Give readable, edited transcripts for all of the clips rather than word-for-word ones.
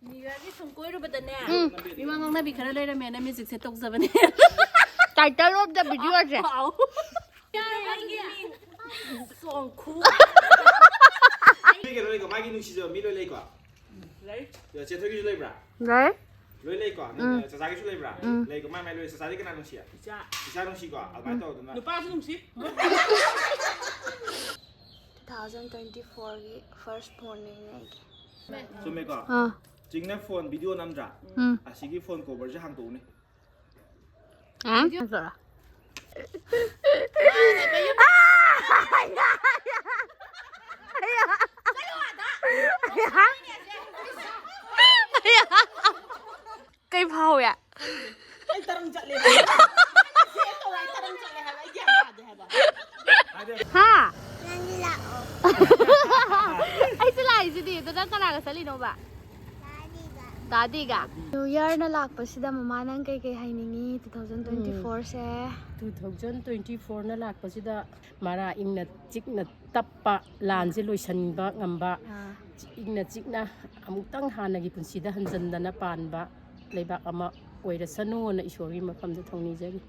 ꯅꯤꯔꯥꯒꯤ ꯁꯨꯝ ꯀꯣꯏꯔꯨꯕꯗꯅꯦ ꯃꯤꯃꯥꯡ ꯉꯥꯡꯅꯕꯤ ꯈꯔ ꯂꯩꯔꯝꯃꯦꯅ ꯃ꯭ꯌꯨꯖꯤꯛꯁꯦ ꯇꯧꯖꯕꯅꯦ ꯇꯥꯏꯇꯜ ꯑꯣꯐ ꯗ ꯚꯤꯗꯤꯑꯣꯁꯦ ꯁꯣꯡꯈꯨ ꯀꯩꯅꯣ ꯂꯩꯀꯣ ꯃꯥꯒꯤ ꯅꯨꯡꯁꯤꯖꯕ ꯃꯤ ꯂꯣꯏ ꯂꯩꯀꯣ ꯂꯩ ꯆꯦꯊꯣꯏꯒꯤꯁꯨ ꯂꯩꯕ꯭ꯔꯥ ꯂꯩ ꯂꯣꯏ ꯂꯩꯀꯣ ꯆꯥꯆꯥꯒꯤꯁꯨ ꯂꯩꯕ꯭ꯔꯥ ꯂꯩꯀꯣ ꯃꯥꯏ ꯂꯣꯏ ꯆꯥꯆꯥꯗꯤ ꯀꯅꯥ ꯅꯨꯡꯁꯤ ꯏꯆꯥ ꯅꯨꯡꯁꯤꯀꯣ ꯑꯗꯨꯃꯥꯏꯅ ꯇꯧꯗꯅ ꯅꯨꯄꯥꯁꯨ ꯅꯨꯡꯁꯤ 2024ꯒꯤ ꯐꯥꯔꯁ ꯐꯣꯟꯅꯤꯅꯦ ꯑꯩꯒꯤ ꯆꯨꯝꯃꯦꯀꯣ ꯆꯤꯡꯅ ꯐꯣꯟ ꯚꯤꯗꯤꯑꯣ ꯅꯝꯗ꯭ꯔꯥ ꯑꯁꯤꯒꯤ ꯐꯣꯟ ꯀꯣꯚꯔꯁꯦ ꯍꯥꯡꯇꯣꯛꯎꯅꯦ ꯀꯩ ꯐꯥꯎꯋꯦ ꯑꯩ ꯇꯔꯪ ꯆꯠꯂꯦ ꯇꯔꯪ ꯆꯠꯂꯦ ꯍꯥꯏꯕ ꯑꯩ ꯒ꯭ꯌꯥꯟ ꯇꯥꯗꯦ ꯍꯥꯏꯕ ꯍꯥ ꯅꯪꯗꯤ ꯂꯥꯛꯑꯣ ꯑꯩꯁꯨ ꯂꯥꯛꯏꯁꯤꯗꯤ ꯑꯗꯨ ꯅꯪ ꯀꯅꯥꯒ ꯆꯠꯂꯤꯅꯣꯕ ꯗꯥꯗꯤꯒ ꯅ꯭ꯌꯨ ꯌꯔꯅ ꯂꯥꯛꯄꯁꯤꯗ ꯃꯃꯥ ꯅꯪ ꯀꯩꯀꯩ ꯍꯥꯏꯅꯤꯡꯉꯤ 2024ꯁꯦ 2024ꯅ ꯂꯥꯛꯄꯁꯤꯗ ꯃꯔꯥ ꯏꯪꯅ ꯆꯤꯛꯅ ꯇꯞꯄ ꯂꯥꯟꯁꯦ ꯂꯣꯏꯁꯤꯟꯕ ꯉꯝꯕ ꯏꯪꯅ ꯆꯤꯛꯅ ꯑꯃꯨꯛꯇꯪ ꯍꯥꯟꯅꯒꯤ ꯄꯨꯟꯁꯤꯗ ꯍꯟꯖꯤꯟꯗꯅ ꯄꯥꯟꯕ ꯂꯩꯕꯥꯛ ꯑꯃ ꯑꯣꯏꯔꯁꯅꯨꯅ ꯏꯁꯣꯔꯒꯤ ꯃꯐꯝꯗ ꯊꯧꯅꯤꯖꯔꯤ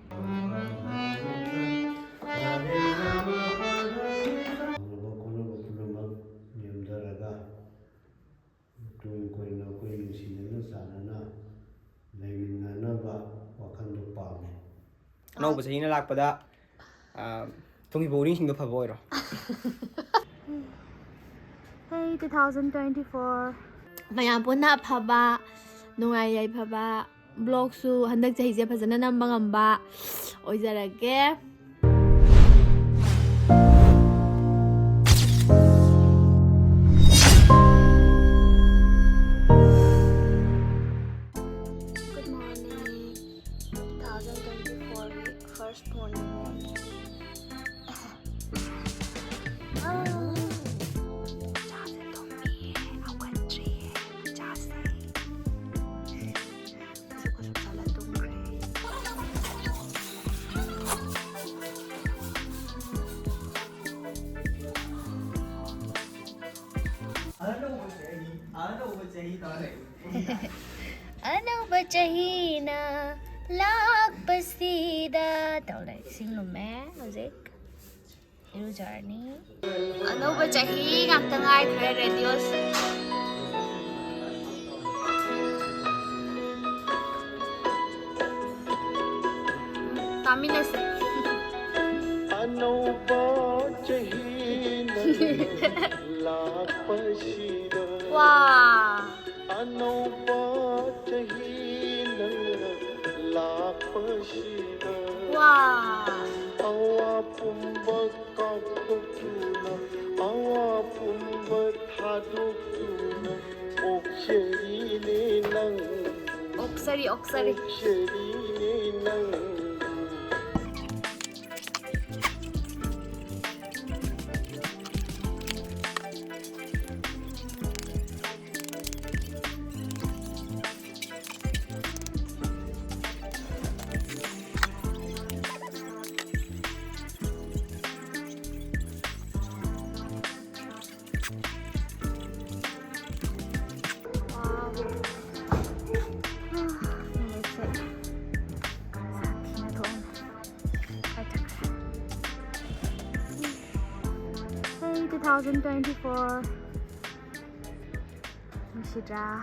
ꯇꯨꯡ ꯀꯣꯏꯅ ꯑꯩꯈꯣꯏ ꯅꯨꯡꯁꯤꯅꯅ ꯆꯥꯟꯅꯅ ꯂꯩꯃꯤꯟꯅꯅꯕ ꯋꯥꯈꯜꯗꯣ ꯄꯥꯝꯃꯦ ꯑꯅꯧꯕ ꯆꯍꯤꯅ ꯂꯥꯛꯄꯗ ꯇꯨꯡꯒꯤ ꯕꯣꯔꯤꯡꯁꯤꯡꯗꯣ ꯐꯕ ꯑꯣꯏꯔꯣ Hey 2024 ꯃꯌꯥꯝ ꯄꯨꯟꯅ ꯑꯐꯕ ꯅꯨꯡꯉꯥꯏ ꯌꯥꯏꯐꯕ ꯕ꯭ꯂꯣꯛꯁꯨ ꯍꯟꯗꯛ ꯆꯍꯤꯁꯦ ꯐꯖꯅ ꯅꯝꯕ ꯉꯝꯕ ꯑꯣꯏꯖꯔꯒꯦ Good morning 2024ꯒꯤ first morning ꯆꯥꯁꯦ ꯊꯣꯡꯕꯤꯌꯦ ꯍꯧꯒꯠꯇ꯭ꯔꯤꯌꯦ ꯆꯥꯁꯦ ꯀꯁꯨ ꯆꯠꯂ ꯇꯨꯝꯈ꯭ꯔꯦ ꯑꯅꯧꯕ ꯆꯍꯤꯅ ꯂꯥꯛꯄꯁꯤꯗ ꯇꯧꯔꯦ ꯏꯁꯤꯡ ꯂꯨꯝꯃꯦ ꯍꯧꯖꯤꯛ 이루자니 ꯑꯅꯧꯕ ꯆꯍꯤ ꯉꯥꯛꯇ ꯉꯥꯏꯈ꯭ꯔꯦ ꯔꯦꯗꯤꯑꯣꯁ ꯇꯥꯃꯤꯟꯅꯁꯦ ꯑꯅꯧꯕ ꯆꯍꯤꯅ ꯂꯥꯛꯄꯁꯤꯗ 와 ꯑꯅꯧꯕ ꯆꯍꯤꯅ ꯂꯥꯛꯄꯁꯤꯗ 와 ꯑꯋꯥꯄꯨꯝꯕ ꯀꯥꯎꯊꯣꯛꯇꯨꯅ ꯑꯋꯥꯄꯨꯝꯕ ꯊꯥꯗꯣꯛꯇꯨꯅ ꯑꯣꯛꯆꯔꯤꯅꯦ ꯅꯪ 옥살이 ꯑꯣꯛꯆꯔꯤꯅꯦ ꯅꯪ Hey 2024 누시자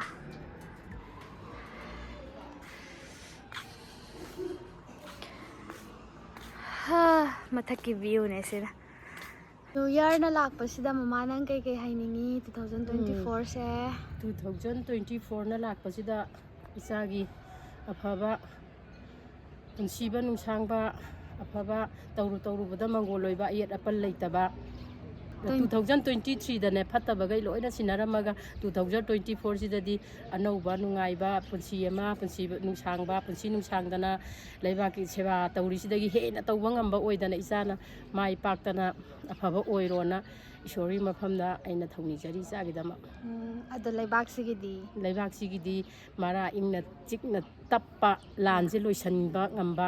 마타키 뷰네 시다 New Year나 ꯂꯥꯛꯄꯁꯤꯗ ꯃꯃꯥ ꯅꯪ ꯀꯩꯀꯩ ꯍꯥꯏꯅꯤꯡꯉꯤ 2024ꯁꯦ 2024ꯅ ꯂꯥꯛꯄꯁꯤꯗ ꯏꯆꯥꯒꯤ ꯑꯐꯕ ꯄꯨꯟꯁꯤꯕ ꯅꯨꯡꯁꯥꯡꯕ ꯑꯐꯕ ꯇꯧꯔꯨꯕꯗ ꯃꯪꯒꯣꯜ ꯑꯣꯏꯕ ꯑꯌꯦꯠ ꯑꯄꯟ ꯂꯩꯇꯕ 2023ꯗꯅꯦ ꯐꯠꯇꯕꯒꯩ ꯂꯣꯏꯅ ꯁꯤꯟꯅꯔꯝꯃꯒ 2024ꯁꯤꯗꯗꯤ ꯑꯅꯧꯕ ꯅꯨꯡꯉꯥꯏꯕ ꯄꯨꯟꯁꯤ ꯑꯃ ꯄꯨꯟꯁꯤꯕ ꯅꯨꯡꯁꯥꯡꯕ ꯄꯨꯟꯁꯤ ꯅꯨꯡꯁꯥꯡꯗꯅ ꯂꯩꯕꯥꯛꯀꯤ ꯁꯦꯕꯥ ꯇꯧꯔꯤꯁꯤꯗꯒꯤ ꯍꯦꯟꯅ ꯇꯧꯕ ꯉꯝꯕ ꯑꯣꯏꯗꯅ ꯏꯆꯥꯅ ꯃꯥꯏ ꯄꯥꯛꯇꯅ ꯑꯐꯕ ꯑꯣꯏꯔꯣꯅ ꯏꯁꯣꯔꯒꯤ ꯃꯐꯝꯗ ꯑꯩꯅ ꯊꯧꯅꯤꯖꯔꯤ ꯏꯆꯥꯒꯤꯗꯃꯛ ꯑꯗꯣ ꯂꯩꯕꯥꯛꯁꯤꯒꯤꯗꯤ ꯃꯔꯥ ꯏꯪꯅ ꯆꯤꯛꯅ ꯇꯞꯄ ꯂꯥꯟꯁꯦ ꯂꯣꯏꯁꯤꯟꯕ ꯉꯝꯕ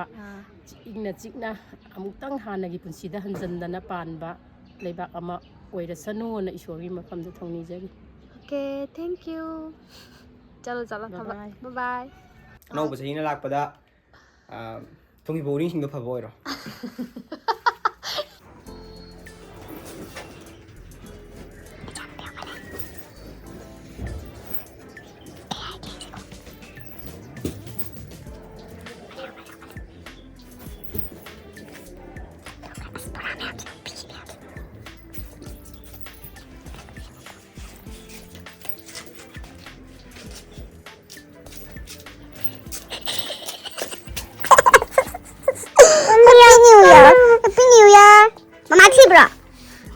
ꯏꯪꯅ ꯆꯤꯛꯅ ꯑꯃꯨꯛꯇꯪ ꯍꯥꯟꯅꯒꯤ ꯄꯨꯟꯁꯤꯗ ꯍꯟꯖꯤꯟꯗꯅ ꯄꯥꯟꯕ ꯂꯩꯕꯥꯛ ꯑꯃ ꯑꯣꯏꯔꯁꯅꯨꯅ ꯏꯁꯣꯔꯒꯤ ꯃꯐꯝꯗ ꯊꯧꯅꯤꯖꯔꯤ Okay, thank you. ꯆꯠꯂꯣ ꯆꯠꯂꯣ ꯊꯕꯛ ꯕꯥꯏ ꯑꯅꯧꯕ ꯆꯍꯤꯅ ꯂꯥꯛꯄꯗ ꯇꯨꯡꯒꯤ ꯄꯨꯛꯅꯤꯡꯁꯤꯡꯗꯣ ꯐꯕ ꯑꯣꯏꯔꯣ Happy New Year. Mama thibra.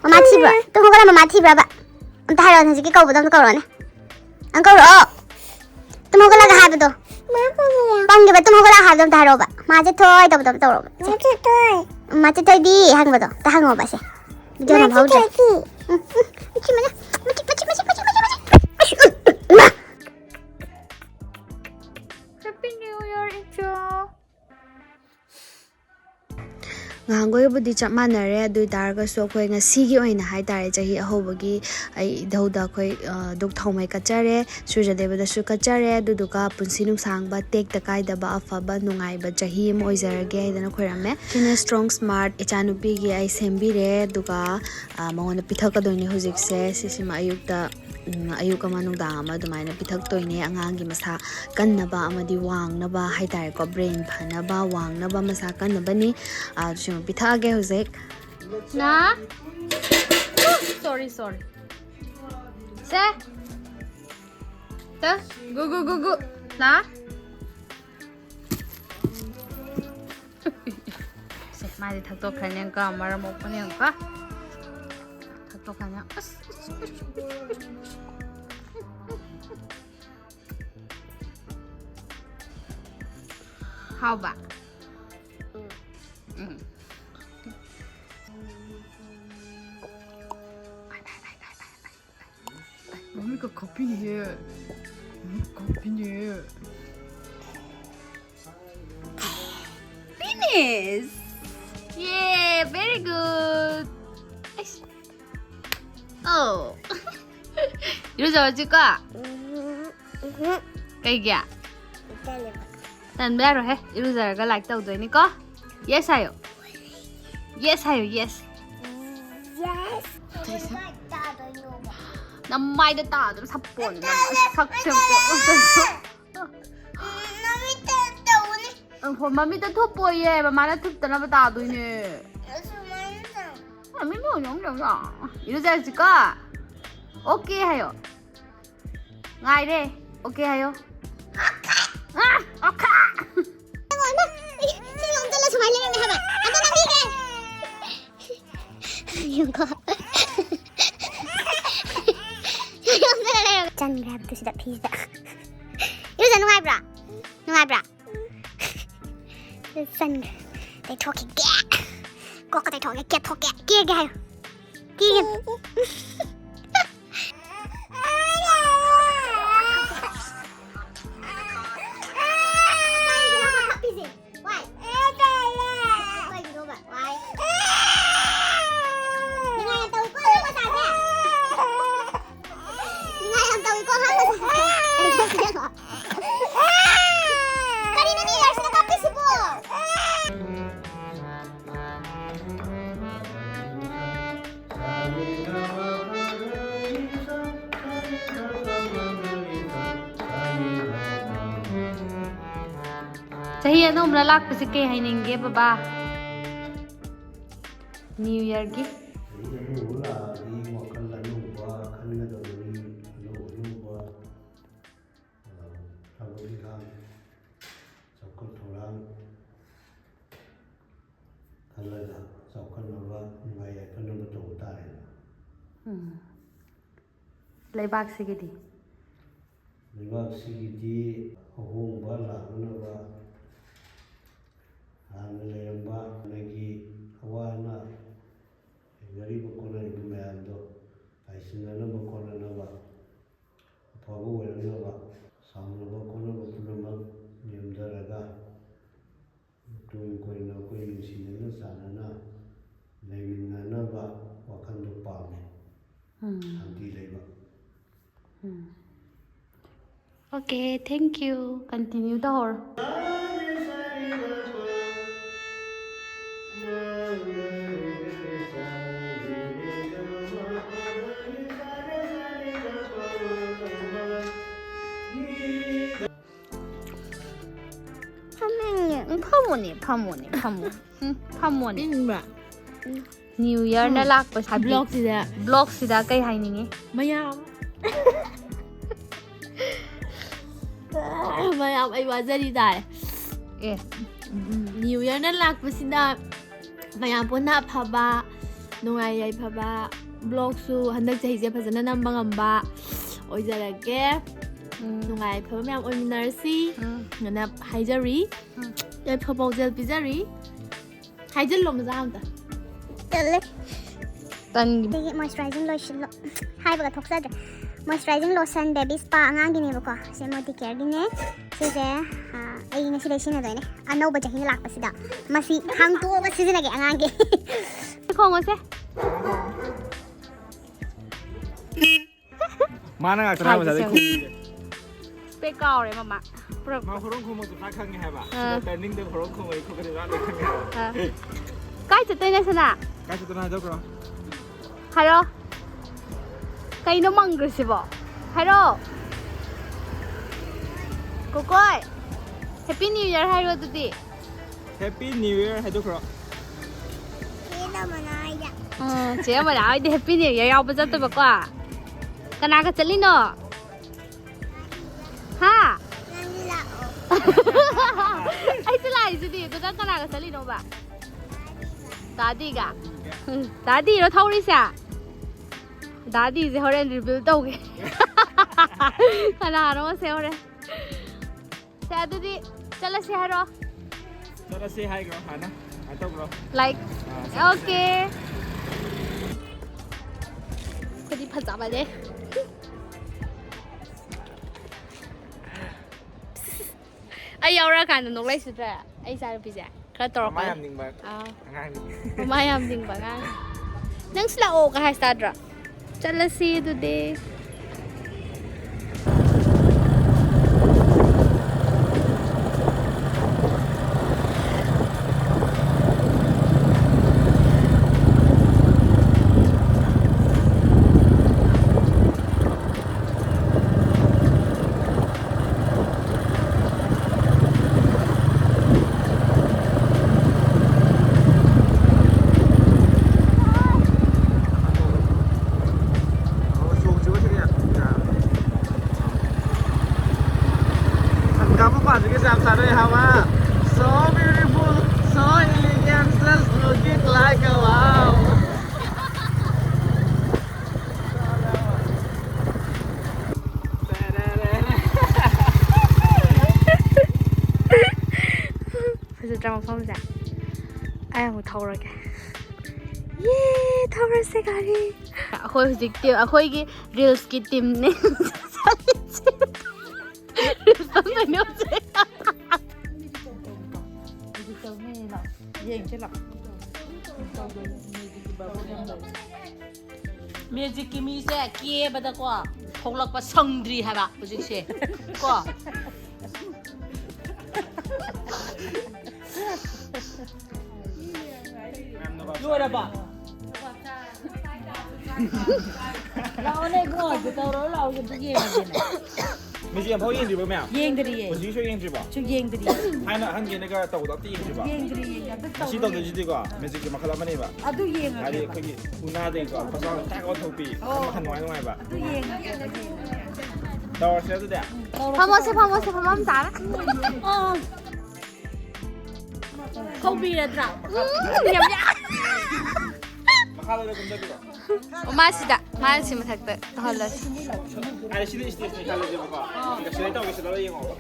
Mama thibra. Tum hogala mama thibra ba. Amta haro na jiki kaubu dam kauro ne. An kauro. Tum hogala ga habdo. Bang ge ba tum hogala habdo ta haro ba. Ma je toy dam dam tawro. Ma je toy. Ma je toy di hang ba do. Ta hang ba se. Video na bhau de. Chi ma. Happy New Year intro ꯉꯍꯥꯟꯈꯣꯏꯕꯨꯗꯤ ꯆꯞ ꯃꯥꯟꯅꯔꯦ ꯑꯗꯨ ꯑꯣꯏꯇꯥꯔꯒꯁꯨ ꯑꯩꯈꯣꯏ ꯉꯁꯤꯒꯤ ꯑꯣꯏꯅ ꯍꯥꯏꯇꯥꯔꯦ ꯆꯍꯤ ꯑꯍꯧꯕꯒꯤ ꯑꯩ ꯏꯙꯧꯗ ꯑꯩꯈꯣꯏ ꯗꯨꯛ ꯊꯥꯎꯃꯩ ꯀꯠꯆꯔꯦ ꯁꯨꯔꯖꯗꯦꯕꯗꯁꯨ ꯀꯠꯆꯔꯦ ꯑꯗꯨꯗꯨꯒ ꯄꯨꯟꯁꯤ ꯅꯨꯡꯁꯥꯡꯕ ꯇꯦꯛꯇ ꯀꯥꯏꯗꯕ ꯑꯐꯕ ꯅꯨꯡꯉꯥꯏꯕ ꯆꯍꯤ ꯑꯃ ꯑꯣꯏꯖꯔꯒꯦ ꯍꯥꯏꯗꯅ ꯈꯣꯏꯔꯝꯃꯦ ꯁꯤꯅ ꯁ꯭ꯇ꯭ꯔꯣꯡ ꯁ꯭ꯃꯥꯔꯠ ꯏꯆꯥꯅꯨꯄꯤꯒꯤ ꯑꯩ ꯁꯦꯝꯕꯤꯔꯦ ꯑꯗꯨꯒ ꯃꯉꯣꯟꯗ ꯄꯤꯊꯛꯀꯗꯣꯏꯅꯦ ꯍꯧꯖꯤꯛꯁꯦ ꯁꯤꯁꯤꯃ ꯑꯌꯨꯛ ꯑꯃ ꯅꯨꯡꯗꯥꯡ ꯑꯃ ꯑꯗꯨꯃꯥꯏꯅ ꯄꯤꯊꯛꯇꯣꯏꯅꯦ ꯑꯉꯥꯡꯒꯤ ꯃꯁꯥ ꯀꯟꯅꯕ ꯑꯃꯗꯤ ꯋꯥꯡꯅꯕ ꯍꯥꯏꯇꯥꯔꯦꯀꯣ ꯕ꯭ꯔꯦꯟ ꯐꯅꯕ ꯋꯥꯡꯅꯕ ꯃꯁꯥ ꯀꯟꯅꯕꯅꯤ ꯁꯤꯃ ꯄꯤꯊꯛꯑꯒꯦ ꯍꯧꯖꯤꯛ Na Sorry Se Ta gu Na Se mari thaktokhane ka maram opane ka thaktokhane How ba 머미가 커피네. 커피네. Finish. Yeah, very good. Oh. 이러자마지까. 그이야. 난 매로 해. 이러자가 like 떠도니까. Yes 하요. Yes 하요. Yes. Yes. 남마이다 따도 삽본 삭sem고 맘이다 토뽀예 마마나 툭다나 따도이네 아미 뭐 영영야 이러자지까 오케이 하요 나이래 오케이 하요 오케이 Jan grab to see that piece there. Use a new bra. New bra. The sun. They talking. Go they talking. Get talking. Get. Sahi anumra lakpasi kay hainingge baba New Year gi Leibak sigidi ahomba lahanaba hana leramba nagi awana gariba konariba mayamdo aisinanaba konanaba afaba oiranaba samnaba konaba punamak nemdaraga tung koina koi nungsinana sanana leiminanaba wakando pame santi leiba โอเค thank you continue ต่อ 파모니 파모니 นี่แบบ New Year น่ารักไปบ บล็อกสิเนี่ย บล็อกสิดาใกล้ไฮนี่ไง ไม่ยาว ไม่ยาวไอ้วาจะดีได้ เอ๊ะ นิวเยอร์นั่นหลักไปสินะไม่ยาวปนหน้าพาบะนุ่งไอ้ยัยพาบะบล็อกซูฮันดักจะให้เจ้าภาษาหน้าบังอัมบะโอ้ยจะอะไรแกนุ่งไอ้พาบะไม่ยาวโอมินาร์ซีงั้นนะไฮจารียัยพาบะเจลพิจารีไฮเจลลมจะเอาแต่ Dali. ตอน Digi moisturizing lotion. Hi baga thoksa de. Moisturizing lotion baby spa angang gini bako. Se modi care gini. Se ai ngasi lesin na doine. Ano ba jahin lak pasida. Masi hang tu ba season age angang ge. ของก็เซ่ มานั่งจะทำอะไรคุย ไปเก่าเลยมาปรบ มาคนร้องคงมาสุดท้ายครั้งไงครับแต่นิ่งเดิมคนร้องคงเลยคนกันร้านเลยครั้งไง ใกล้จะเต้นได้สนะ การจุดนั้นเจ้าก็ ฮัลโหลใกล้น้ำมันกระสิบฮัลโหลกูก้อย Happy New Year ให้รู้ตัวดิ Happy New Year ให้ทุกคน Kita mana ya. เจ๊มาแล้วไอ้ Happy New Year เอาไปจัดตัวบอกว่ากันนากระจลินเนาะฮะ Nani la. ไอ้สิล่ะไอ้สิดิตัวนั้นกันนากระจลินเนาะบ่ตาดีกะตาดีเราเท่านี้สิตาดีสิเขาเรียนรีวิวตัวกันขนาดนั้นเสียเลยเสียตัวดิจะเล่นเสียหรอ จะเซฮายกันหานะหาตัวกัน like โอเคพอดีพันจับไปเลยไอ้ยาวราการนกเล็กสุดเลยไอ้สายพิเศษกระตอกไป ไม่ยำนิ่งแบบง่ายนี่ Lumayan din ba nga? Nang sila o kahit sadra. Chala si today. Kamu pas juga sama-sama ya Hawa. So beautiful, so elegant, just looking like a wow. Bây giờ trong phòng ra. Ai không thâu rồi kìa. Yeah, thâu rồi sẽ cả đi. Khôi dịch tiêu, khôi cái reels cái team này. Xong rồi nó sẽ Magic kimi se kie bada ko thoklak pa sangdri ha ba hujik se ko Lura ba Lao ne go de tao ro lao ke ye ma de 没见跑影子没有？ yeng dri ye 我继续影子吧。 chu yeng dri 还那那个豆豆的影子吧。 yeng dri ye da 西豆的这个，没这个马克拉曼那吧。 adu yeng 还得可以，湖南这个，把上大高头比，很暖暖吧。 adu yeng 到时候是的。 파머스 파머스 잘해. không bị là trạo 냠냠. 马克拉的跟这个。 맛이다. 맛이 맛있다. 헐라. 哎，现在看了这个吧，现在到个是到了以后。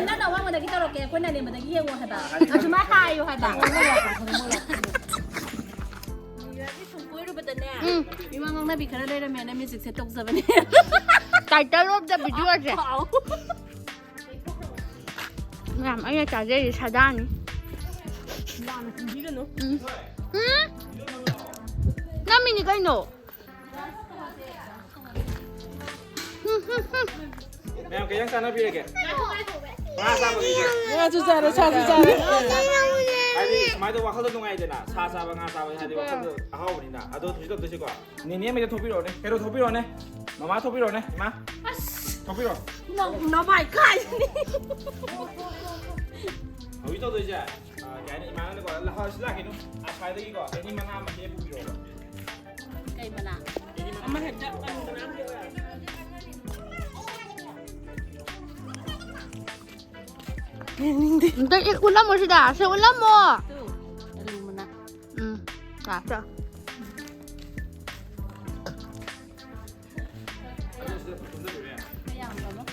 nó đâu qua mà cái tao đâu kìa quên này mà cái yeng hay ba chúng má hai hay ba cuối rồi bật nè vì mà ngon này bị khởi đây là mẹ này mình sẽ tục giờ bên này 달달 없다 비주얼이. 야, 아니 자제리 사다니. 응? 나민이가 있노. แมวแกยังซานะพี่แกมาซาบะพี่แก 야 주자래 차 주자래 ไอ้นี่หมายถึงว่าเขาต้องไงเด่นอ่ะชาซาบะงาซาบะให้ดีว่าเขาจะเอาวันนี้นะอ่ะดูทุกตัวตัวก่อนนี่ไม่จะทุบพี่โรเนี่ยแกดูทุบพี่โรเนี่ยมาทุบพี่โรเนี่ยมาทุบพี่โร 너 마이 카이 เอาวิโต้ตัวจ้ะแกนี่มาแล้วก่อนแล้วเขาสิลากินนู้อ่ะใครได้กี่ก่อนไอ้นี่มันน้ำมันเทียบพี่โร Kay mana Ama hedja kan nam dia Ntar ulam mo siya. Sa ulam mo. tu alu mana Sa. kaya ano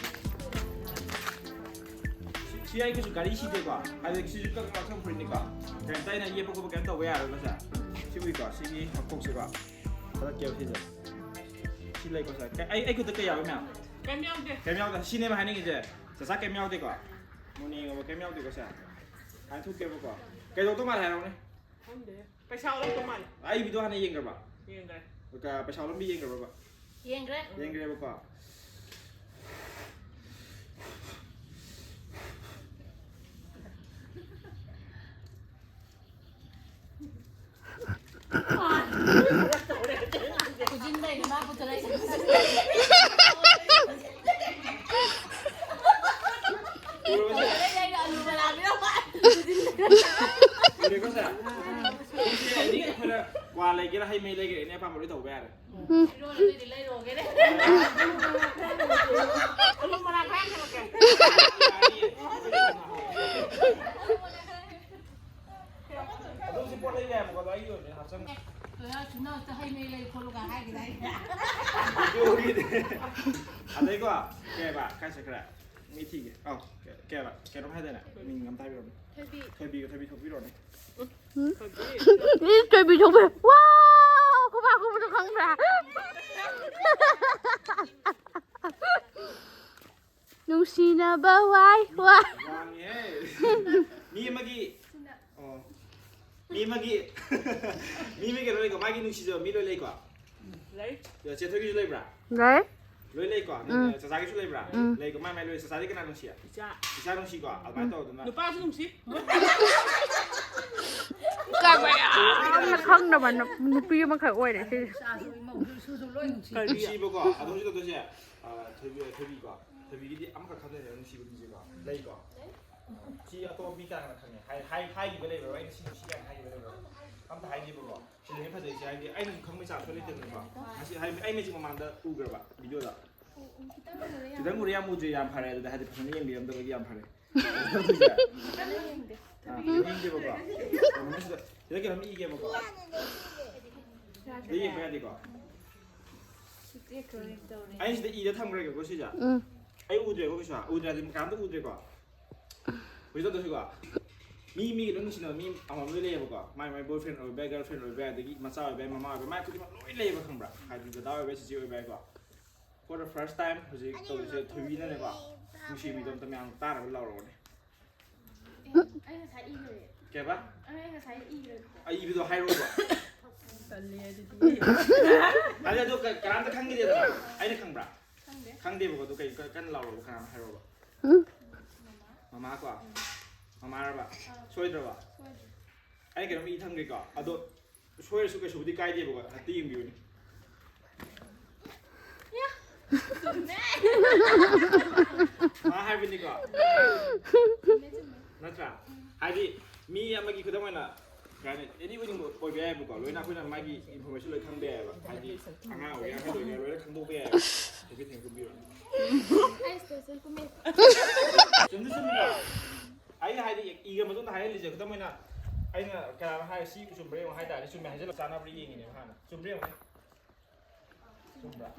시야이 계속 가리 시대가 아니 시주가 막상 보니까 그냥 따이나 이해 보고 그냥 또 왜야 그러자 시부이가 시기 학폭스가 그렇게 해서 실내 거사 아이 그때 야 그러면 개명대 시내만 하는 게 이제 자사 개명대가 뭐니 뭐 개명대가 사 안 투게 보고 계속 또 말해 오네 ไปเช่ารถตัวใหม่ 아이 비도 하나 얘기해 봐 ยังไง 그러니까ไป샤오름 비 얘기해 봐 ยังไง 얘기해 봐กูจิ้นได้มากกูจะได้ 그리고 사 이게 그래 와 레기라 하이 메이 레기 네 밤을 더 배야 โดนเลยเลยโดนกันเลยลูกมาล้างแป้งกันกัน 아저씨 꼴레기야 뭐가 나 이거 이제 합성 เออชุนน่าจะให้ไม่เลยคนลูกให้กันได้ 여기 아 이거 깨봐 가시 그래 미티게 깨봐 깨로 해야 되나 민감 타비로 태비 토비로네 Ni baby chồng về. Wow, không vào không được không ra. Nung sina ba wai wa. 왕해 미마기 미마기 미미게 로이가 마기 누시죠 미로 레이가 레이 야 제토기 줄 레이브라 Đấy. 로이 레이가 자자기 줄 레이브라 레이가 마이 로이 자자기 그나 누시야 이사 누시가 알바도 오드나หนูป้าชื่อลุงชิ Các bạn nó không đâu mà nó pi mà khởi ôi này chứ. 누시 보고 아 누시도 누시 아 태비가 태비기 아무가 카드에 누시고 누시가 레이가 지 또 미가랑 하네 하이 이거 레이가 와이 시 시간 하이 이거 레이가 아무튼 하이 보고 지금 해서 이제 하이 아이는 강미사 소리 듣는 거 다시 하이 아이 지금 만다 우거 봐 비디오다 지금 우리 아무 주의 안 팔아야 돼 하지 무슨 얘기 미엄도 여기 안 팔아 이게 뭐가 이렇게 하면 이게 뭐가 이게 뭐야 이거 아니 근데 이제 탐 그래 그거 시작 아이 우주에 거기 셔 우주에 지금 감도 우주에 거 우리도 그거 미 이런 신은 미 아마 놀래 보고 my boyfriend or bad girlfriend or bad 이 마사 or bad mama or my 그지 놀래 보고 그럼 가지고 나와 왜 지지 왜 거 for the first time 그지 또 이제 토위는 거 무심이 좀 때문에 따라 올라오러 오네 개봐 아 이비도 하이로가 아니야 너 그란다 강게 되잖아 아이는 강브라 강대 보고 너 깐 라오로 간 하이로가 마마 거 마마 봐 소리 들어봐 아니 그럼 이 탕게가 아너 소리 속에 소디 까이지 보고 띠임 비우니 마 하이비니까 맞아 하이디 미 아마기 그동안에 그러니까 anyone 뭐 보여야 뭐 로이나 그냥 마기 인포메이션 를 칸베야 하이디 강아 오야 하이디 로이 칸도베야 되게 된 거비요 좀 늦습니다 아이 하이디 이거 먼저 다 해야지 그다음에 아이나 그냥 하이 시 준비해 하이다 준비 하지 자나 우리 얘기네 하나 준비해 준비가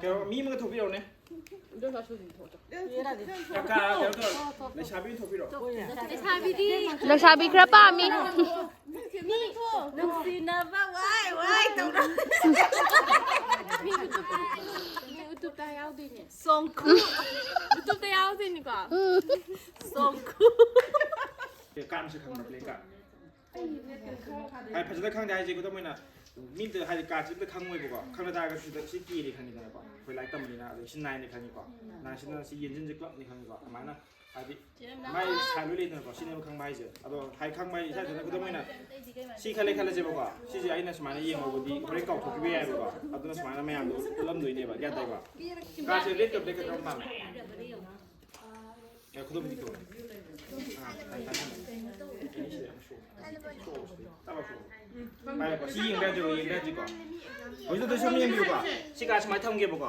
그럼 미문가 토비로네 약간 여기서 내 샤비 토비로 Là sao bị crap à mi? ลุงซีนะบ้าว้ายตรงนั้นมีอุตุตายาวด้วยเนี่ยส่งคู่อุตุตายาวด้วยนี่กว่าส่งคู่ 깜찍한 거 그러니까 아니 파지다 칸데 하이제 그다 뭐나 민트 하이제 까지도 칸모이 보고 칸다가 주다 시기리 칸이다 봐. 거기 라이트 때문이나 신나이네 칸이고. 나 신나 시 연진지 클럽 니 칸이고. 아마나 아디 마이 살룰리는 거 신내 칸 마이제. 아도 하이 칸 마이 사이드 그다 뭐나 시 칼레 칼레제 보고. 시지 아이나 스마나 예모고디 브레이크 아웃 토기 왜 보고. 아도나 스마나 매양도 럼도 이네 봐. 갸다 봐. 가세 레트 브레이크 좀 봐. 야 그도 믿고. 빨리 시행 가지고 얘기 가지고 어디서 쇼미에 비우고 시가 좀 통계 보고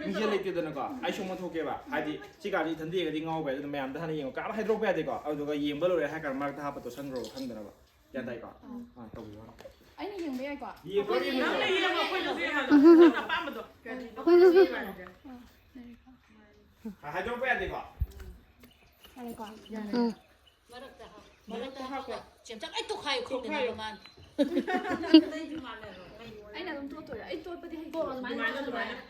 미제 레이트 되는 거 아이쇼만 통계 봐 아디 시가 이 던디가 디 ngau 배 매암 하는 이거 까마 하이드로 빼야 되고 아도가 이엠벌로 해 갈 말다 하고 또 선으로 한다나 봐 야다 이거 아 또 그거 아니 이거 뭐야 이거 이 거리는 아 하이드로 빼야 되고 잼짝 아이 또 가요 그런데 나만 아이나 좀 토토야 아이 토토디 해 거.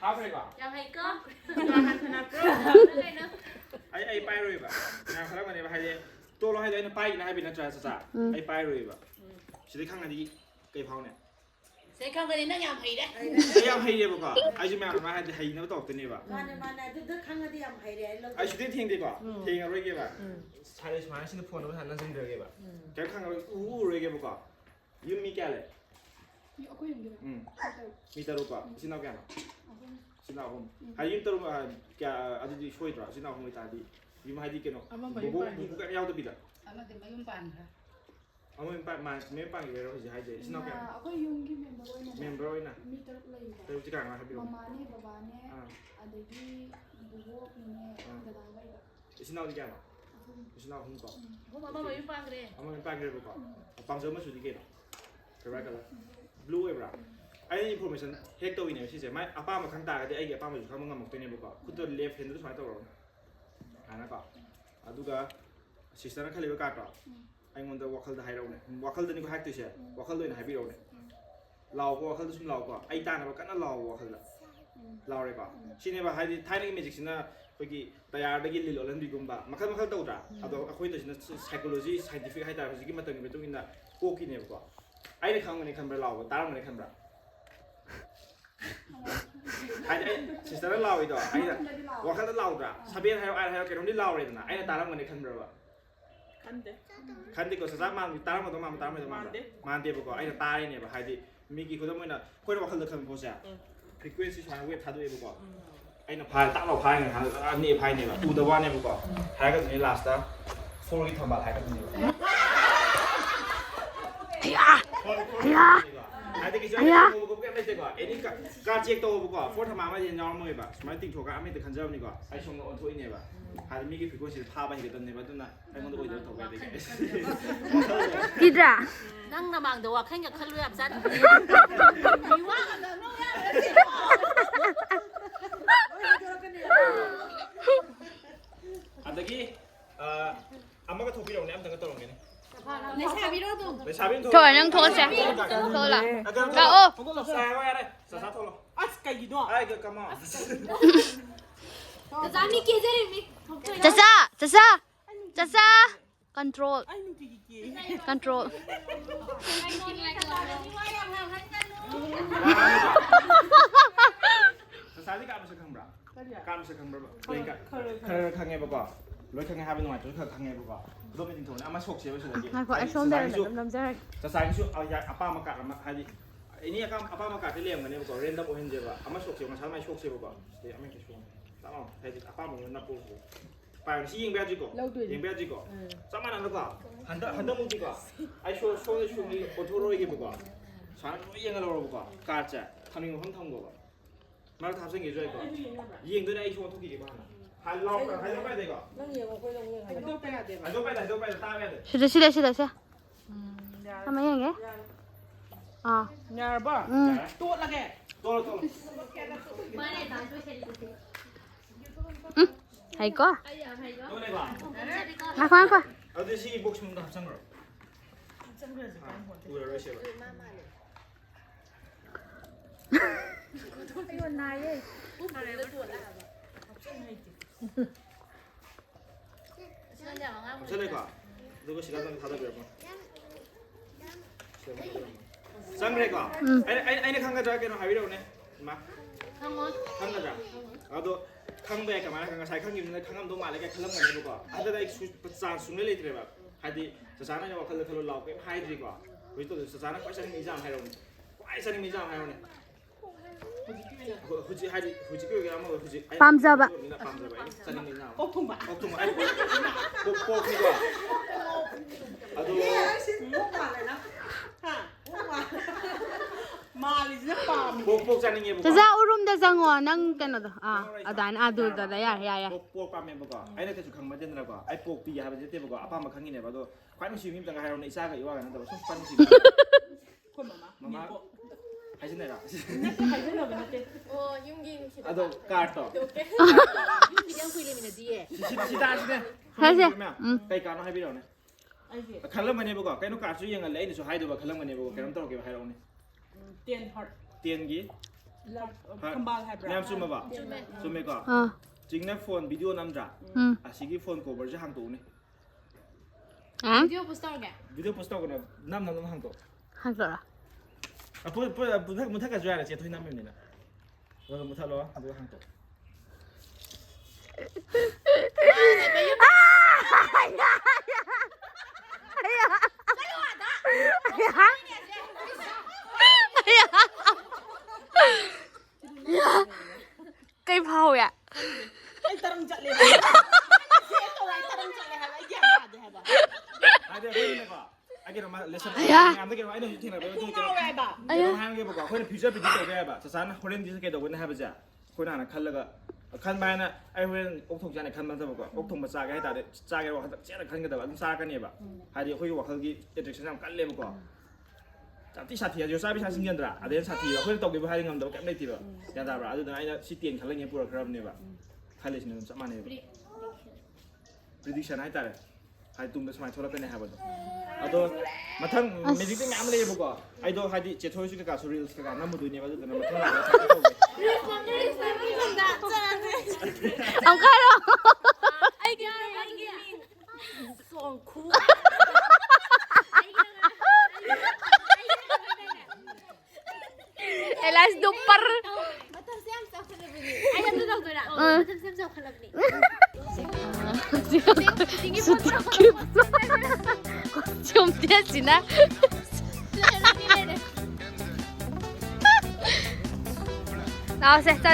아 그래 거 야 하이까 ai bay rồi bà nào khá là này bà hay tôi lo hay đấy nó bay nó hay bị nó trời sạ ai bay rồi bà chỉ thấy khăng là đi cây phao này sẽ không cái này nó hay đấy cái em hay đấy bà ai chỉ mà hay nó tọt tên này bà ai chỉ thấy thiên đi bà thiên rồi cái bà sai đấy mà xin phone nó thành nó sinh được cái bà cái khăng rồi rồi cái bà yếm mi cái này mi taro bà xin nào cái nào xin nào không hay yếm taro mà cái 아주 đi show rồi xin nào không người ta đi yếm hay đi cái nào bố cái nhau tôi bị đó 어머니 멤빵 이래로 이제 하이제 신나게 아까 용기 멤버로이나 멤버로이나 미터 레이바 그리고 지가 안 하비로 마마네 바바네 아데기 부부네 다다가 신나게 하나 신나고 혼자 엄마 멤빵 그래 어머니 멤빵 이래 볼까 방점을 주디게 그래 그래 블루 에브라 아이 인포메이션 핵도 있네 시제 마 아빠 뭐 강다가데 아이게 아빠 뭐 가면 먹 되네 볼까 그것도 레프트 핸드도 잘 떠오르 안 할까 아두가 시스터는 칼리가 까까 아이몬데 와클다 하이라오네 와클드니 그 하이트시 와클도인 하이비로네 라오고 와클도 좀 라오고 아이 따나바 까나 라오 와클다 라오레바 시네바 하이디 타이밍 매직시나 거기 다야르기 릴올란디군바 마칼 떠오다 아도 아코이도시나 사이콜로지 사이언티픽 하이다 거기 맞다는 게 좀이나 꼭이네고 아이네 강원에 칸브라 라오고 다랑원에 칸브라 아이 시스터는 라오이도 아이다 와칼다 라오다 사비엔 하요 아이 하요 게롬디 라오레드나 아이네 다랑원에 칸브라 칸디 거 사자 만 따라 것도 만 따라 것도 만데 보고 아이가 따이네 봐 하이디 미기 그도 뭐나 코이로 와클도 칸 보자 프리퀀시 샤 웹 타도 해 보고 아이나 파 따로 파이네 아니 파이네 봐 우더 와네 보고 하이가 니 라스타 포르기 탐바 하이가 니 아이디 기자 보고 그게 메시고 애니까 가지액 또 보고 포르 마마 이 나오면 봐 스마일 띵 조가 아메드 간자오니까 아이 숑 온토이네 봐 하디 미기 프리퀀시 파바 이거던네 봐도나 아이몬도 보이도 더 봐야 되게 기드라 năng là mảng đầu à khanh nhạc khăn lưỡi áp sát 안되기 엄마가 토끼라고 내 암튼 떠오르네 lấy xa video đâu 내 샤빈 토 thôi đang thôi sẽ thôi là 가 오 싸고 야래 싸사 토로 아스까지도 아이 그 까마 ra mi kia dễ mi 자사 control control 싸사디 까면서 강브라 까면서 강브라 그러니까 그 강해 보고 lối khang hai bên ngoài chỗ khang nghe bọc rồi bên thùng này mà sọc xíu xíu hai quả xuống đây là làm raจะใส่ชุดเอายาอาป้ามากัดมาให้ดิไอ้นี่ก็อาป้ามากัดที่เลี้ยงกันเนี่ยบอกเรนดับโอเฮนเจว่าเอามาสกเสียวมาใช้ไม่สกเสียวบอกเดี๋ยวไม่แค่ช่วงตั้งเอาให้ดิอาป้ามึงนับปูไปชี้ยิงแบบจีก่อยิงแบบจีก่อสามารถนั่นก็หันมึงจีก่อไอ้ช่วงนี้โอทูโรยกี่บอกฉันยิงกันเราบอกกัดจะทำยังไงห้องทำก่อมาทำสิ่งกี่ช่วยก่อยิงด้วยไอ้ช่วงทุกกี่บ้าน还捞ไป这个。那你我会弄那个。还都背的，大背的。是的他们样个啊nhà bà tốt là kẻ多了。hay có多那个。拿快快这是一box mun da 합창 거. 우리 러시아. 이거 나의 합창 거. 누구 시간 다 답이 없어. ꯆꯪꯈ꯭ꯔꯦꯀꯣ ꯑꯩꯅ ꯈꯪꯒꯗ꯭ꯔꯥ ꯀꯩꯅꯣ ꯍꯥꯏꯕꯤꯔꯛꯎꯅꯦ ꯏꯃꯥ ꯈꯪꯒꯗ꯭ꯔꯥ ꯑꯗꯣ ꯈꯪꯕ ꯌꯥꯏ ꯀꯃꯥꯏꯅ ꯉꯁꯥꯏ ꯈꯪꯈꯤꯕꯅꯤꯅ ꯈꯪꯉꯝꯗꯧ ꯃꯥꯜꯂꯦ ꯀꯥꯏ ꯈꯜꯂꯝꯒꯅꯦꯕꯀꯣ ꯑꯗꯨꯗ ꯑꯩ ꯆꯥꯟꯁ ꯁꯨꯡꯂꯩ ꯂꯩꯇ꯭ꯔꯦꯕ ꯍꯥꯏꯗꯤ ꯆꯆꯥꯅ ꯑꯩꯅ ꯋꯥꯈꯜꯗ ꯈꯜꯂꯣ ꯂꯥꯎ ꯀꯩꯝ ꯍꯥꯏꯗ꯭ꯔꯤꯀꯣ ꯍꯧꯖꯤꯛ ꯇꯧꯗꯣꯏ ꯆꯆꯥꯅ ꯈ꯭ꯋꯥꯏ ꯆꯥꯅꯤꯡꯕ ꯏꯟꯖꯥꯡ ꯍꯥꯏꯔꯛꯎꯅꯦ ꯈ꯭ꯋꯥꯏ ꯆꯥꯅꯤꯡꯕ ꯏꯟꯖꯥꯡ ꯍꯥꯏꯔꯛꯎꯅꯦ ꯍꯧꯖꯤꯛ ꯍꯥꯏꯗꯤ ꯍꯧꯖꯤꯛꯀꯤ ꯑꯣꯏꯒꯦꯔꯥ ꯑꯃ ꯍꯧꯖꯤꯛ ꯄꯥꯝꯖꯕ ꯄꯥꯝꯖꯕ ꯑꯩꯅ ꯆꯥꯅꯤꯡꯕ ꯏꯟꯖꯥꯡ ꯑꯣꯛ ꯊꯣꯡꯕ ꯑꯩ ꯄꯣꯛꯅꯤꯀꯣ ꯑꯗꯣ ꯃꯥꯜꯂꯤꯁꯤꯅ ꯄꯥꯝꯃꯤ ꯄꯣꯛ ꯆꯥꯅꯤꯡꯉꯦꯕꯀꯣ ꯆꯥꯆꯥ ꯎꯔꯨꯝꯗ ꯆꯪꯉꯣ ꯅꯪ ꯀꯩꯅꯣꯗꯣ ꯑꯗꯨꯃꯥꯏꯅ ꯑꯗꯨꯗ ꯌꯥꯔꯦ ꯄꯣꯛ ꯄꯥꯝꯃꯦꯕꯀꯣ ꯑꯩꯅ ꯀꯩꯁꯨ ꯈꯪꯕ ꯅꯠꯇꯦꯗꯅꯀꯣ ꯑꯩ ꯄꯣꯛ ꯄꯤꯒꯦ ꯍꯥꯏꯕ ꯅꯠꯇꯦꯕꯀꯣ ꯑꯄꯥꯝꯕ ꯈꯪꯉꯤꯅꯦꯕ ꯑꯗꯣ ꯈ꯭ꯋꯥꯏ ꯅꯨꯡꯁꯤꯕ ꯃꯤ ꯑꯝꯇꯪꯒ ꯍꯥꯏꯔꯣꯅꯦ ꯏꯆꯥꯒ ꯏꯋꯥꯒ ꯅꯠꯇꯕ ꯁꯨꯝ ꯈ꯭ꯋꯥꯏ ꯅꯨꯡꯁꯤꯕ ꯑꯩꯈꯣꯏ ꯃꯃꯥ ꯍꯥꯏꯖꯤꯟꯅꯔꯥ ꯅꯠꯇꯦ ꯍꯥꯏꯖꯅꯕ ꯅꯠꯇꯦ ꯑꯣ ꯌꯨꯝꯒꯤ ꯅꯨꯡꯁꯤꯕ ꯑꯗꯣ ꯀꯥꯔꯠꯇꯣ ꯌꯨꯝꯒꯤꯗꯤ ꯌꯥꯝ ꯀꯨꯏ ꯂꯩꯃꯤꯟꯅꯗꯤꯌꯦ ꯁꯤ ꯇꯥꯔꯁꯤꯅꯦ ꯍꯥꯏꯁꯦ ꯀꯩ ꯀꯥꯔꯠꯅꯣ ꯍꯥꯏꯕꯤꯔꯛꯑꯣꯅꯦ ꯑꯩꯁꯦ ꯈꯜꯂꯝꯒꯅꯦꯕꯀꯣ ꯀꯩꯅꯣ ꯀꯥꯔꯠꯁꯨ ꯌꯦꯡꯍꯜꯂꯦ ꯑꯩꯅꯁꯨ ꯍꯥꯏꯗꯣꯏꯕ ꯈꯜꯂꯝꯒꯅꯦꯕꯀꯣ ꯀꯩꯅꯣꯝ ꯇꯧꯔꯛꯀꯦꯕ ꯍꯥꯏꯔꯛꯎꯅꯦ 10 ꯍꯥꯔꯠ 10ꯒꯤ ꯊꯝꯕꯥꯜ ꯍꯥꯏꯕ꯭ꯔꯥ ꯃꯌꯥꯝ ꯆꯨꯝꯃꯕ ꯆꯨꯝꯃꯦꯀꯣ ꯆꯤꯡꯅ ꯐꯣꯟ ꯚꯤꯗꯤꯑꯣ ꯅꯝꯗ꯭ꯔꯥ ꯑꯁꯤꯒꯤ ꯐꯣꯟ ꯀꯣꯚꯔꯁꯦ ꯍꯥꯡꯇꯣꯛꯎꯅꯦ ꯚꯤꯗꯤꯑꯣ ꯄꯣꯁ ꯇꯧꯔꯒꯦ ꯚꯤꯗꯤꯑꯣ ꯄꯣꯁ ꯇꯧꯒꯅꯣ ꯅꯝ ꯍꯥꯡꯇꯣꯛ ꯍꯪꯗꯣꯔꯥ ꯃꯨꯊꯠꯀꯁꯨ ꯌꯥꯔꯦ ꯆꯦꯊꯣꯏ ꯅꯝꯃꯤꯕꯅꯤꯅ ꯑꯗꯨꯒ ꯃꯨꯊꯠꯂꯣ ꯑꯗꯨꯒ ꯍꯥꯡꯇꯣꯛ ꯀꯩ ꯐꯥꯎꯋꯦ ꯑꯩ ꯇꯔꯪ ꯆꯠꯂꯦ ꯇꯔꯪ ꯆꯠꯂꯦ ꯍꯥꯏꯕ ꯑꯩ ꯒ꯭ꯌꯥꯟ ꯇꯥꯗꯦ ꯍꯥꯏꯕ ꯍꯥꯏꯗꯤ ꯑꯩꯈꯣꯏꯅꯀꯣ ꯑꯩ ꯀꯩꯅꯣ ꯂꯦꯁꯟ ꯃꯌꯥꯝꯗ ꯀꯩꯅꯣ ꯑꯩꯅ ꯍꯧꯖꯤꯛ ꯊꯦꯡꯅꯕ ꯀꯩꯅꯣ ꯍꯥꯏꯔꯒꯦꯕꯀꯣ ꯑꯩꯈꯣꯏꯅ ꯐ꯭ꯌꯨꯆꯔ ꯄ꯭ꯔꯤꯗꯤꯛ ꯇꯧꯕ ꯌꯥꯏꯕ ꯆꯆꯥꯅ ꯍꯣꯔꯦꯟꯗꯤ ꯀꯩꯗꯧꯒꯅꯤ ꯍꯥꯏꯕꯁꯦ ꯑꯩꯈꯣꯏꯅ ꯍꯥꯟꯅ ꯈꯜꯂꯒ ꯈꯟꯕ ꯍꯥꯏꯅ ꯑꯩ ꯍꯣꯔꯦꯟ ꯑꯣꯛ ꯊꯣꯡ ꯆꯥꯅꯤ ꯈꯟꯕ ꯅꯠꯇꯕꯀꯣ ꯑꯣꯛ ꯊꯣꯡꯕ ꯆꯥꯒꯦ ꯍꯥꯏꯇꯥꯔꯦ ꯆꯥꯒꯦ ꯋꯥꯈꯜꯗ ꯆꯦꯠꯅ ꯈꯟꯒꯗꯕ ꯑꯗꯨꯝ ꯆꯥꯔꯛꯀꯅꯦꯕ ꯍꯥꯏꯗꯤ ꯑꯩꯈꯣꯏꯒꯤ ꯋꯥꯈꯜꯒꯤ ꯑꯦꯇ꯭ꯔꯦꯛꯁꯟ ꯌꯥꯝ ꯀꯜꯂꯦꯕꯀꯣ ꯌꯥꯝ ꯊꯤ ꯁꯥꯊꯤ ꯌꯣꯆꯥ ꯄꯩꯁꯥ ꯆꯤꯡꯖꯟꯗ꯭ꯔꯥ ꯑꯗꯩ ꯁꯥꯊꯤꯕ ꯑꯩꯈꯣꯏꯅ ꯇꯧꯒꯦꯕ ꯍꯥꯏꯗꯤ ꯉꯝꯗꯕ ꯀꯩꯝ ꯂꯩꯇꯦꯕ ꯒ꯭ꯌꯥꯟ ꯇꯥꯕ꯭ꯔꯥ ꯑꯗꯨꯅ ꯑꯩꯅ ꯁꯤ 10 ꯈꯜꯂꯉꯦ ꯄꯨꯔꯛꯈ꯭ꯔꯕꯅꯦꯕ ꯈꯜꯂꯤꯁꯤꯅ ꯑꯗꯨꯝ ꯆꯞ ꯃꯥꯟꯅꯩꯕ ꯄ꯭ꯔꯤꯗꯤꯛꯁꯟ ꯍꯥꯏꯇꯥꯔꯦ ꯍꯥꯏꯗꯤ ꯇꯨꯡꯗ ꯁꯨꯃꯥꯏꯅ ꯊꯣꯛꯂꯛꯀꯅꯤ ꯍꯥꯏꯕꯗꯣ ꯑꯗꯣ ꯃꯊꯪ ꯃꯦꯖꯤꯛꯇꯤ ꯃꯌꯥꯝ ꯂꯩꯌꯦꯕꯀꯣ ꯑꯩꯗꯣ ꯍꯥꯏꯗꯤ ꯆꯦꯊꯣꯏꯁꯨ ꯀꯩꯀꯥꯁꯨ ꯔꯤꯜꯁ ꯀꯩꯀꯥ ꯅꯝꯃꯨꯗꯣꯏꯅꯦꯕ ꯑꯗꯨꯗꯨꯅ ꯃꯊꯪ ꯑꯃꯨꯛ ꯍꯥꯏꯔꯣ Elas do par. ꯑꯩ ꯑꯗꯨ ꯇꯧꯗꯣꯏꯔꯥ ꯃꯊꯛꯁꯦ ꯌꯥꯝ ꯆꯥꯎꯈꯠꯂꯕꯅꯤ Costume desse, né? Nossa, tá